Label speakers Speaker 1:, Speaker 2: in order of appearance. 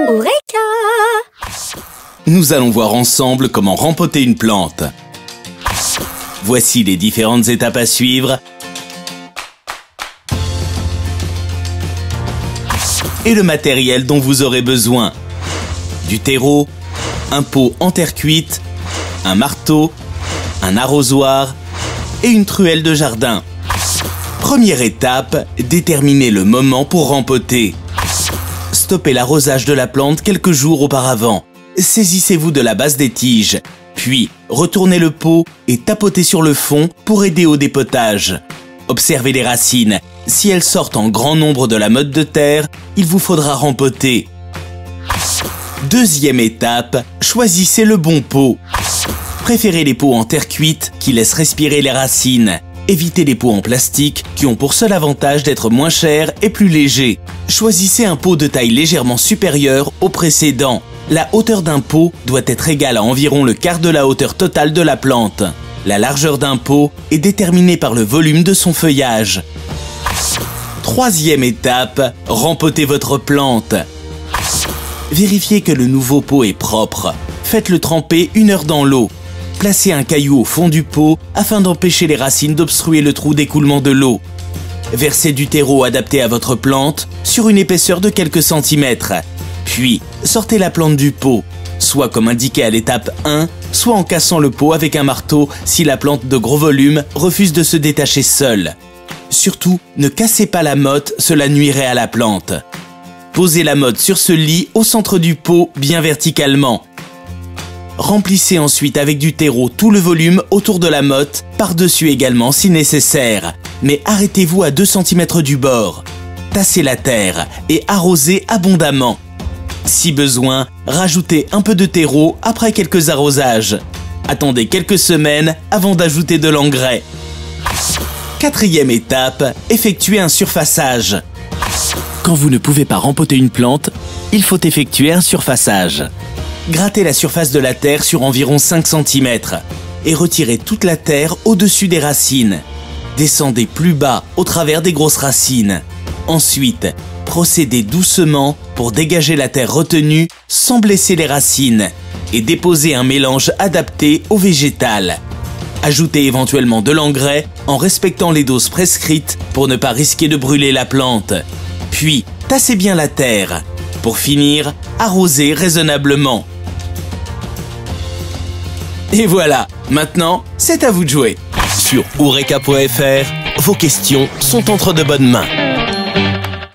Speaker 1: Eureka!
Speaker 2: Nous allons voir ensemble comment rempoter une plante. Voici les différentes étapes à suivre et le matériel dont vous aurez besoin. Du terreau, un pot en terre cuite, un marteau, un arrosoir et une truelle de jardin. Première étape, déterminez le moment pour rempoter. Stoppez l'arrosage de la plante quelques jours auparavant. Saisissez-vous de la base des tiges, puis retournez le pot et tapotez sur le fond pour aider au dépotage. Observez les racines. Si elles sortent en grand nombre de la motte de terre, il vous faudra rempoter. Deuxième étape, choisissez le bon pot. Préférez les pots en terre cuite qui laissent respirer les racines. Évitez les pots en plastique qui ont pour seul avantage d'être moins chers et plus légers. Choisissez un pot de taille légèrement supérieure au précédent. La hauteur d'un pot doit être égale à environ le quart de la hauteur totale de la plante. La largeur d'un pot est déterminée par le volume de son feuillage. Troisième étape, rempotez votre plante. Vérifiez que le nouveau pot est propre. Faites-le tremper 1 heure dans l'eau. Placez un caillou au fond du pot afin d'empêcher les racines d'obstruer le trou d'écoulement de l'eau. Versez du terreau adapté à votre plante sur une épaisseur de quelques centimètres. Puis, sortez la plante du pot, soit comme indiqué à l'étape 1, soit en cassant le pot avec un marteau si la plante de gros volume refuse de se détacher seule. Surtout, ne cassez pas la motte, cela nuirait à la plante. Posez la motte sur ce lit au centre du pot, bien verticalement. Remplissez ensuite avec du terreau tout le volume autour de la motte, par-dessus également si nécessaire. Mais arrêtez-vous à 2 cm du bord. Tassez la terre et arrosez abondamment. Si besoin, rajoutez un peu de terreau après quelques arrosages. Attendez quelques semaines avant d'ajouter de l'engrais. Quatrième étape, effectuez un surfaçage. Quand vous ne pouvez pas rempoter une plante, il faut effectuer un surfaçage. Grattez la surface de la terre sur environ 5 cm et retirez toute la terre au-dessus des racines. Descendez plus bas au travers des grosses racines. Ensuite, procédez doucement pour dégager la terre retenue sans blesser les racines et déposez un mélange adapté au végétal. Ajoutez éventuellement de l'engrais en respectant les doses prescrites pour ne pas risquer de brûler la plante. Puis, tassez bien la terre. Pour finir, arrosez raisonnablement. Et voilà, maintenant, c'est à vous de jouer. Sur Eureka.fr, vos questions sont entre de bonnes mains.